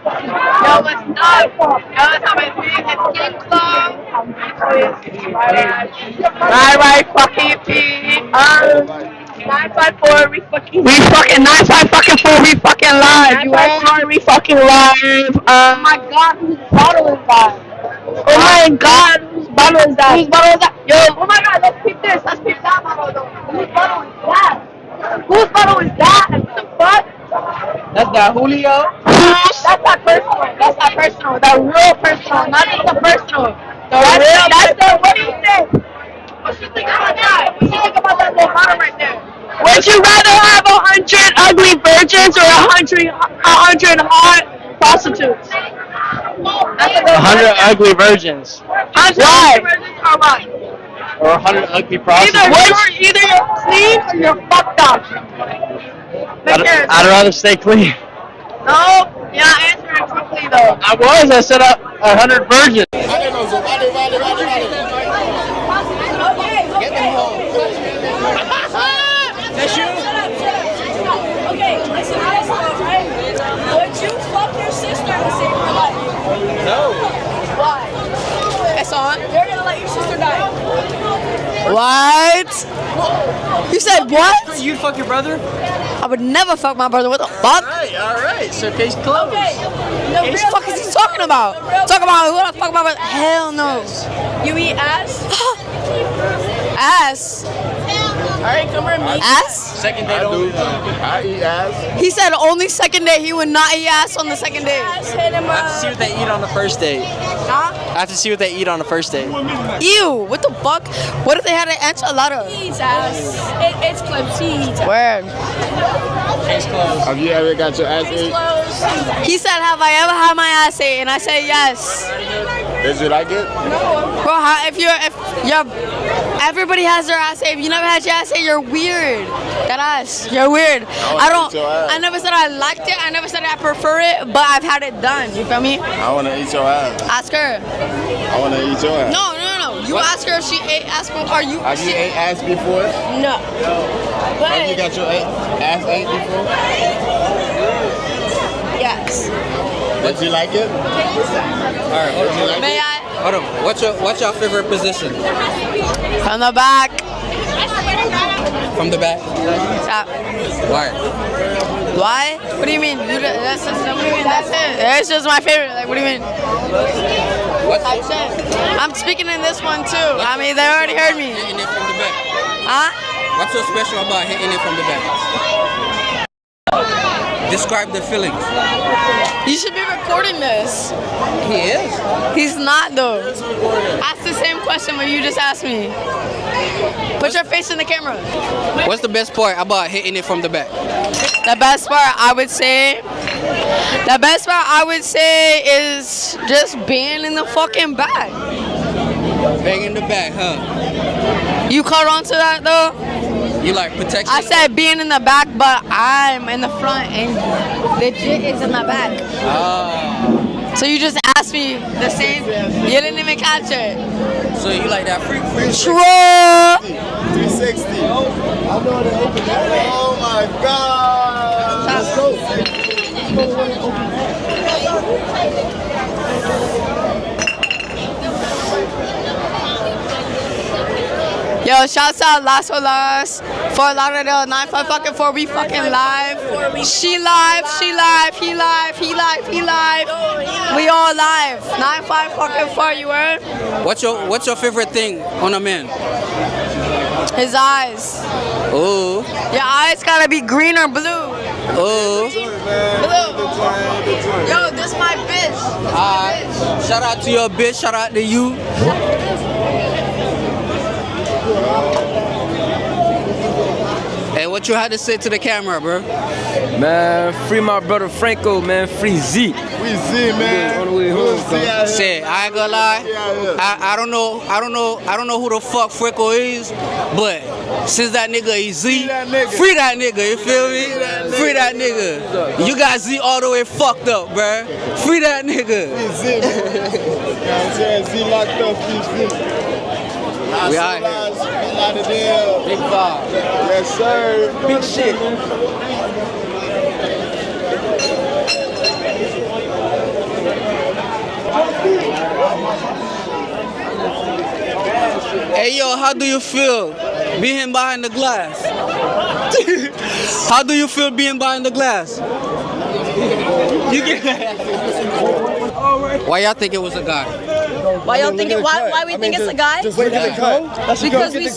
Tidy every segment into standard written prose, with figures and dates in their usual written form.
Yo, what's up? Yo, that's how it's been. It's King Club. Right, fucking P. 954, we fucking 954, we fucking live. You 954, we fucking live. Oh my god, whose bottle is that? Oh my god, whose bottle is that? Whose bottle is that? Yo, oh my god, let's peep this. Let's peep that bottle though. Whose bottle is that? Whose bottle is that? What the fuck? That's that Julio. That's not personal. That's not personal. The real personal, not just the personal. The real. That's the. What do you think? What you think about that? What you think about that little bottle right there? Would you rather have 100 ugly virgins or 100 hot prostitutes? 100 ugly virgins. 100 ugly virgins or what? Or 100 ugly prostitutes. Either you're clean or you're fucked up. I'd rather stay clean. No, you're not answering truthfully though. I said 100 virgins. Get them home. That's you? Okay, listen, right? Would you fuck your sister to save her life? No. Why? It's on. You're gonna let your sister die. What? You said what? You'd fuck your brother? I would never fuck my brother. What the fuck? Alright. So case closed. Okay. What the fuck is he talking about? Talking about who the fuck my brother? Hell no. You eat ass? Ass? Alright, come here, me. Ass? Second date only. I eat ass. He said only second date. He would not eat ass on the second date. Ass, hit him I have to see what they eat on the first date. Huh? I have to see what they eat on the first date. Ew. What the fuck? What if they had an enchilada? He eats ass. It's clips. He eats ass. Where? Case closed. Have you ever got your ass Case ate? closed. He said, have I ever had my ass ate? And I said yes. Did you like it? Bro, everybody has their ass ate. If you never had your ass ate, you're weird. That ass, you're weird. I never said I liked it. I never said I prefer it, but I've had it done. You feel me? I want to eat your ass. Ask her. I want to eat your ass. No. You ask her if she ate ass before. Are you? Have you ate ass before? No. Have you got your ass ate before? Yes. Did you like it? Alright, Did you like May it? I? hold on. What's your favorite position? From the back. From the back? Stop. Why? Why? What do you mean? What do you mean? That's it. It's just my favorite. Like, what do you mean? What? Type shit. I'm speaking in this one too. I mean, they already heard me. Hitting it from the back. Huh? What's so special about hitting it from the back? Describe the feelings. You should be recording this. He is. He's not though. Ask the same question what you just asked me. Put your face in the camera. What's the best part about hitting it from the back? The best part I would say is just being in the fucking back. Bang in the back, huh? You caught on to that though? You like protection? I said being in the back, but I'm in the front and the jit is in the back. So you just asked me the same. You didn't even catch it. So you like that freak? True. 360. I know how to open that. Oh my God. Let's go. Yo, shouts out Las Olas, Fort Lauderdale, 954, we fucking live. She live, he live. We all live. 954, you heard? What's your favorite thing on a man? His eyes. Oh, Your eyes gotta be green or blue. oh. Blue. Yo, this my bitch. Shout out to your bitch. Shout out to you. Hey, what you had to say to the camera, bro? Man, free my brother Franco, man. Free Z. We see, man. On the way home, Say, I ain't gonna lie. I don't know who the fuck Freckle is, but since that nigga is Z, free that nigga, you feel me? Free that nigga. You got Z all the way fucked up, bruh. Free that nigga. Z, man. You know what I'm saying? Z locked up, free. We out here. Big vibe. Yes, sir. Big shit. how do you feel being behind the glass? How do you feel being behind the glass? You get Why y'all think it was a guy? Why y'all think it? Why we think it's a guy? Just wait till the cut. Because we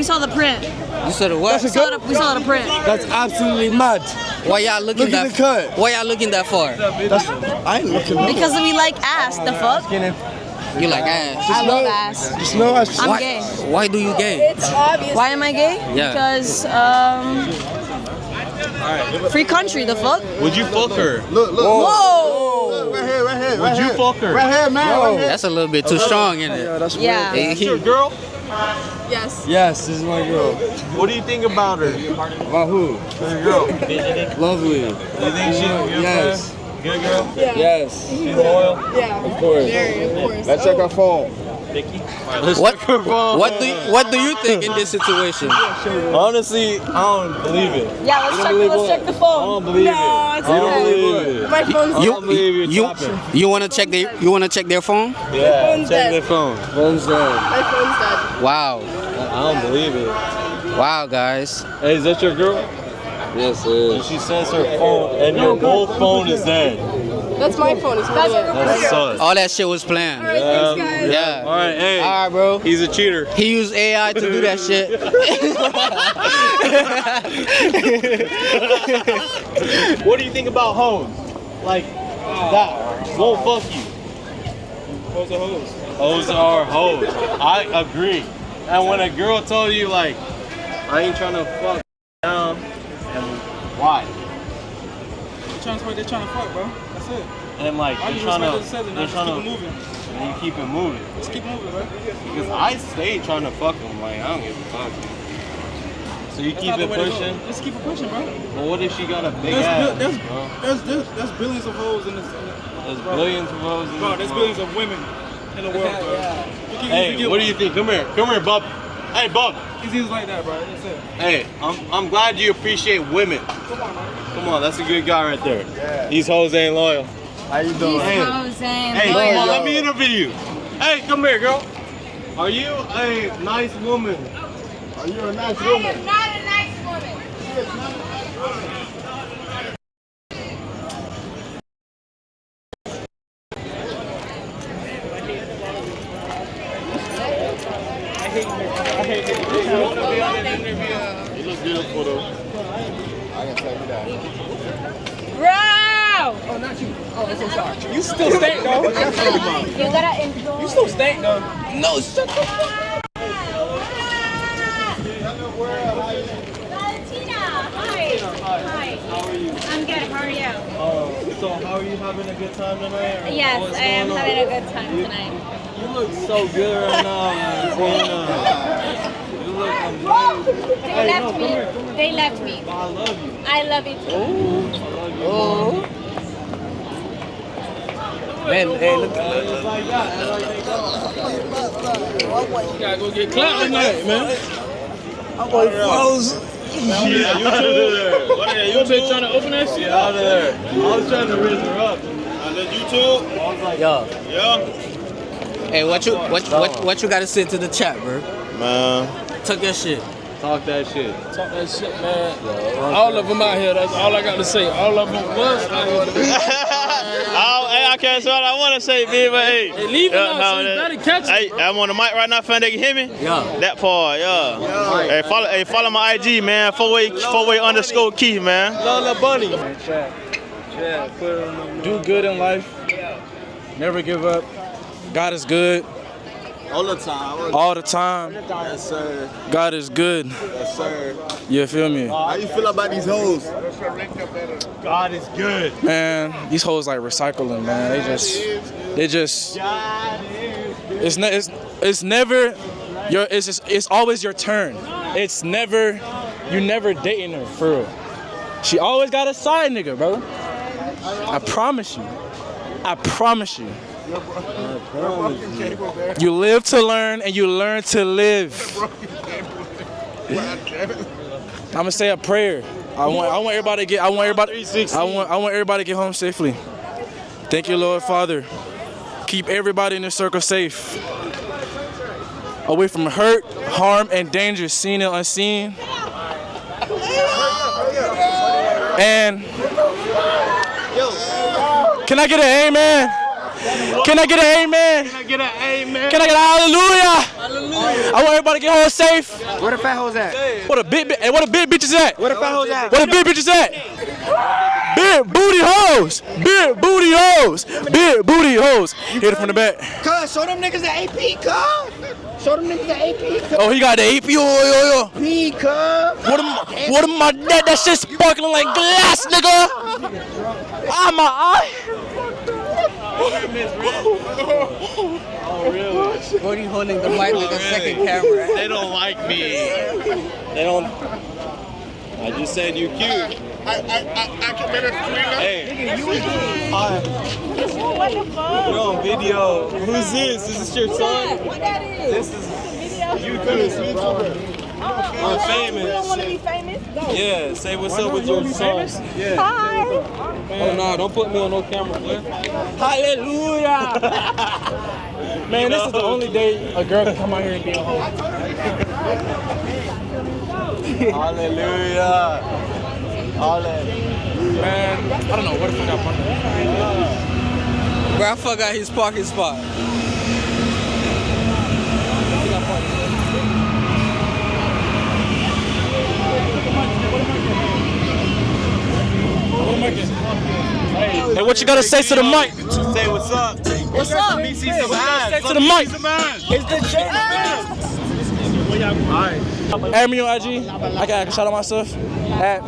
saw the print. You said a what? We saw the print. That's absolutely mad. Why y'all looking Look at that? the cut. Why y'all looking that far? I ain't looking. Because we like ass. The fuck? You like ass? I love ass. Just know I I'm gay. Why do you gay? It's obvious. Why am I gay? Yeah. Because free country. The fuck? Would you fuck her? Look. Whoa. Right here. Would you fuck her? Right here, man. Right here. That's a little bit too strong, isn't it? Yeah. Is your girl? Yes. Yes, this is my girl. What do you think about her? About who? Your girl. Lovely. You think she's a good Yes. friend? Good girl? Yes. She's loyal? Yeah. Of course. Of course. Let's check her phone. What do you think in this situation? Honestly, I don't believe it. Yeah. Let's check the phone. I don't believe it. No, it's I don't okay. believe it. My phone's I don't believe you're chopping. You want to check their phone? Yeah, phone's check dead. their phone. Phone's dead. My phone's dead. Wow. I don't believe it. Wow, guys. Hey, is that your girl? Yes, it is. And she says her phone, and your both phone is dead. That's my phone. It's dead. That sucks. All that shit was planned. Yeah. All right, hey. All right, bro. He's a cheater. He used AI to do that shit. What do you think about hoes? Like, that won't fuck you. Hoes are hoes. Hoes are hoes. I agree. And when a girl told you, like, I ain't trying to fuck down, and why? They're trying to fuck, bro. That's it. And like, they're trying to moving. and you keep it moving. Just keep moving, bro. Because I stay trying to fuck them. Like, I don't give a fuck. So you keep it pushing. Just keep it pushing, bro. But what if she got a big ass, bro? There's billions of hoes in this. There's billions of hoes in Bro, this there's world. billions of women in the world, bro. Hey, what do you think? Come here, Bub. Hey, Bub. It's easy like that, bro. That's it. Hey, I'm glad you appreciate women. Come on, that's a good guy right there. Yeah. These hoes ain't loyal. How you doing? Hey, come on, let me interview you. Hey, come here, girl. Are you a nice woman? Are you a nice woman? I am not a nice woman. You look beautiful though. I can tell you that. Bro! You still stink, though. You gotta enjoy. You still stink, though. No, shut the fuck. Valentina, hi. How are you? I'm good. How are you? So how are you having a good time tonight? Or Yes, what's I am going on? having a good time tonight. You look so good right now, Valentina. You look amazing. They left me. I love you. I love you too. Oh. Man, hey, look at It's like that. You gotta go get clapped tonight, man. Yeah, you been trying to open that shit out of there. I was trying to raise her up. On the YouTube? I was like, Yo. yeah. Hey, what you gotta say to the chat, bro? Man, Tuck your shit. talk that shit. Talk that shit, man. All of them out here. That's all I got to say. All of them was. Hey, I can't say what I want to say, B, but hey. Hey, leave it out, so you better catch it, Hey, bro. I'm on the mic right now, fan. They can hear me? Yeah. That part, yeah. Hey, follow my IG, man. 4way_key, man. Lola Bunny. Do good in life. Never give up. God is good All the time. all the time. Yes, sir. God is good. Yes, sir. You feel me? How you feel about these hoes? God is good. Man, these hoes like recycling, man. It's never your, it's always your turn. It's never, you never dating her, for real. She always got a side nigga, brother. I promise you. I promise you. You live to learn and you learn to live. I'm gonna say a prayer. I want everybody to get home safely. Thank you, Lord Father. Keep everybody in the circle safe. away from hurt, harm, and danger, seen and unseen. And can I get an amen? Can I get an amen? Can I get an amen? Can I get a hallelujah? Hallelujah. I want everybody to get home safe. Where the fat hoes at? Where the big bitches at? Where the fat hoes at? Where the big bitches at? Big booty hoes. Big booty hoes. Big booty hoes. Hit it from the back. Cuz, show them niggas the AP, cuz. Show them niggas the AP, cuz. Oh, he got the AP. Yo. AP, cuz. What am I dead? That shit sparkling like glass, nigga. Ah, my eye. Oh, really? What are you holding the mic with a second camera? They don't like me. They don't. I just said you cute. I committed screen. Hey. Hi. You're on video. Who's this? Is this your son? What that is? This is YouTuber. We're famous. You don't want to be famous? Go. Yeah, say what's up with your son. Yeah. Hi. Oh no, don't put me on no camera, boy. Hallelujah. Man, this is the only day a girl can come out here and be a hoe. Hallelujah. Man, I don't know where the fuck I parked. Where I forgot his parking spot. Hey, what you gotta say to the mic? Say what's up. What's up? Let me see some ass. Say to the mic. It's the check. Alright. Add me on IG. I can shout out myself at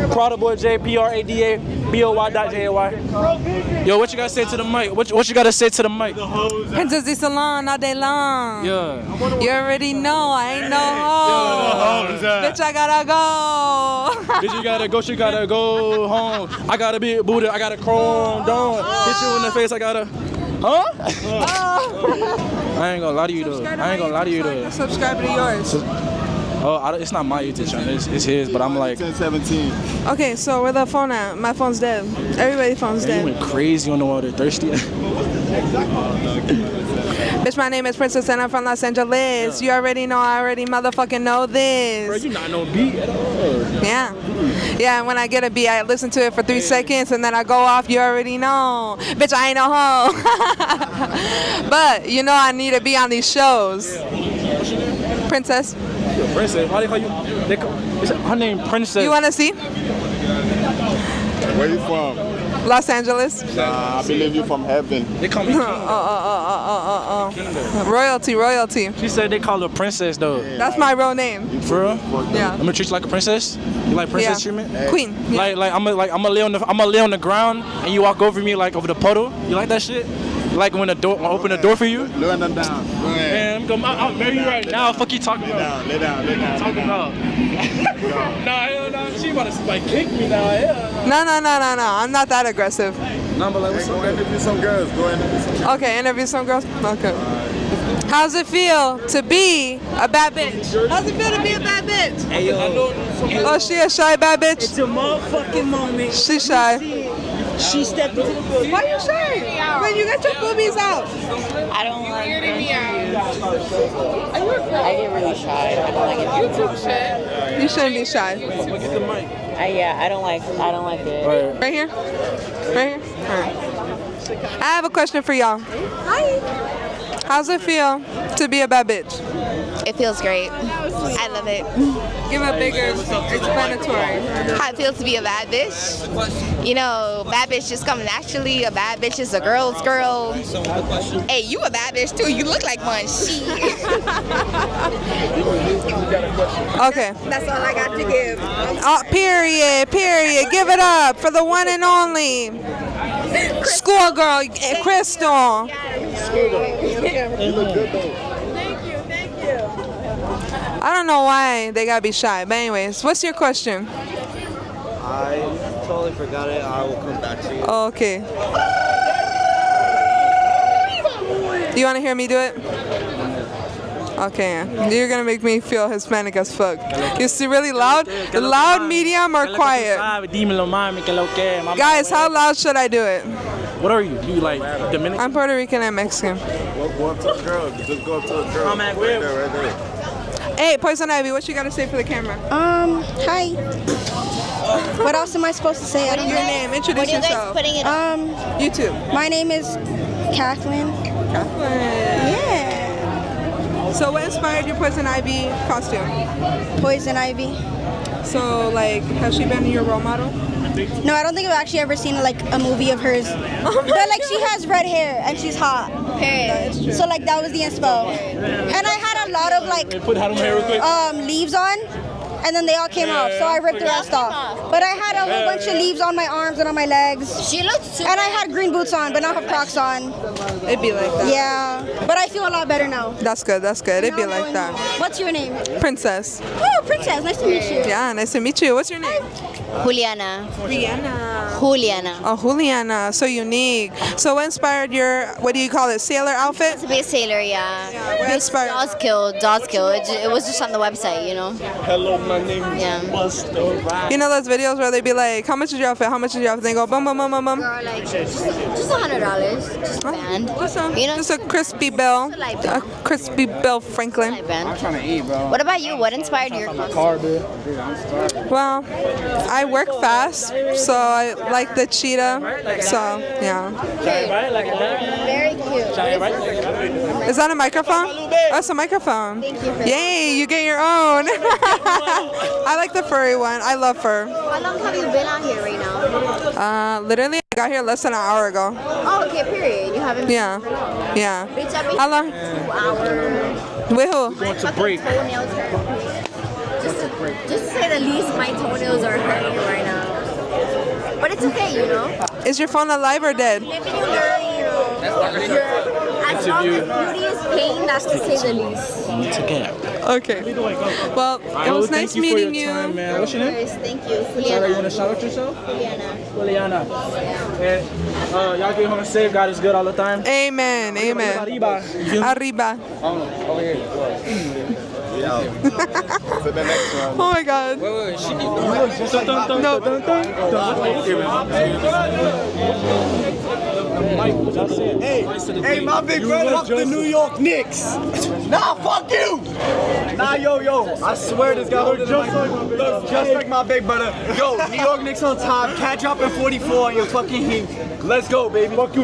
PradaBoyJ, PRADABOY.JAY. Yo, what you gotta say to the mic? What you gotta say to the mic? Princess de Salon all day long. Yeah. You already know I ain't no hoe. Bitch, I gotta go. Bitch, you gotta go. She gotta go home. I got a big booty. I got a chrome dome. Hit you in the face. I gotta. Huh? I ain't gonna lie to you though. Subscribe to yours. Oh, it's not my YouTube channel. It's his. But I'm like. 17. Okay, so where the phone at? My phone's dead. Everybody's phone's You dead. went crazy on the water. Thirsty. Bitch, my name is Princess and I'm from Los Angeles. You already know. I already motherfucking know this. Bro, you not no beat at all. Yeah. Yeah, and when I get a beat, I listen to it for 3 seconds and then I go off. You already know. Bitch, I ain't no hoe. But, you know I need to be on these shows. Princess. Princess, why they call you? Her name Princess. You want to see? Where you from? Los Angeles. Nah, I believe you from heaven. They call me King. Royalty. She said they call her Princess though. That's my real name. For real? Yeah. I'm gonna treat you like a princess. You like princess treatment? Queen. Yeah. Like I'm gonna lay on the ground and you walk over me like over the puddle. You like that shit? Like when I open the door for you? Lay them down. Go ahead. Man, I'll marry you right now. Fuck you talking about? Lay down. Talking about? Nah, she about to like kick me now. Yeah. No. I'm not that aggressive. No, but like what's Go interview some girls. Okay, interview some girls? Okay. How's it feel to be a bad bitch? How's it feel to be a bad bitch? Hey, yo. Oh, she a shy bad bitch? It's a motherfucking moment. She shy. She stepped into the building. Why you shy? When you got your boobies out. I don't like it. I get really shy. I don't like it. You too shy. You shouldn't be shy. I don't like it. Right here? Right here? All right. I have a question for y'all. Hi. How's it feel to be a bad bitch? It feels great. I love it. Give a bigger explanatory. How it feels to be a bad bitch? You know, bad bitch just come naturally. A bad bitch is a girl's girl. Hey, you a bad bitch too. You look like one. Shit. Okay. That's all I got to give. Oh, period. Give it up for the one and only schoolgirl, Crystal. You look good though. Thank you. I don't know why they gotta be shy, but anyways, what's your question? I totally forgot it. I will come back to you. Oh, okay. Do you want to hear me do it? Okay, you're gonna make me feel Hispanic as fuck. You see, really loud? Loud, medium, or quiet? Guys, how loud should I do it? What are you? You like Dominican? I'm Puerto Rican and Mexican. Go up to a girl. Just go up to a girl. Oh, man, right there, right there. Hey, Poison Ivy, what you got to say for the camera? Hi. What else am I supposed to say? I don't Your know. name, introduce yourself. YouTube. My name is Kathleen. Yeah. So what inspired your Poison Ivy costume? Poison Ivy. So like, has she been your role model? No, I don't think I've actually ever seen like a movie of hers. But like she has red hair and she's hot. So like that was the inspo. And I had a lot of like leaves on. And then they all came off, so I ripped the rest off. But I had a whole bunch of leaves on my arms and on my legs. She looks And I had green boots on, but now I have Crocs on. It'd be like that. Yeah, but I feel a lot better now. That's good, that's good. It'd be like that. What's your name? Princess. Oh, Princess, nice to meet you. Yeah, nice to meet you. What's your name? Juliana. Juliana. Oh, Juliana. So unique. So what inspired your, what do you call it, sailor outfit? To be a sailor, yeah. What inspired? Dawes Kill. It was just on the website, you know. Hello, my name is Buster. You know those videos where they be like, how much is your outfit? How much is your outfit? They go, boom, boom, boom, boom, boom. Girl, like, just $100. Just a band. Just a crispy Bell. A crispy Bell Franklin. I'm trying to eat, bro. What about you? What inspired your costume? Well, I work fast, so I like the cheetah. So, yeah. Very cute. Is that a microphone? Oh, it's a microphone. Yay, you get your own. I like the furry one. I love fur. How long have you been out here right now? Literally, I got here less than an hour ago. Oh, okay, period. You haven't been Yeah. here for long. Yeah. Bitch, I've been How long? 2 hours. With who? Going to break. Toenails hurt. Just to say the least, my toenails are hurting right now. But it's okay, you know. Is your phone alive or dead? Maybe you're, as long as beauty is pain, that's to say the least. Okay. Well, it was nice meeting you. Man. What's your name? Thank you, Sorry, you Juliana. want to shout out yourself? Juliana. And y'all get home safe. God is good all the time. Amen. Amen. Arriba. Arriba. Over here. For the next one. Oh my God. Wait. Hey, my big brother, fuck the New York Knicks. Nah, fuck you. Nah, yo, I swear this guy looks just like my big brother. Yo, New York Knicks on top, catch up in 44 on your fucking heat. Let's go, baby. Fuck you.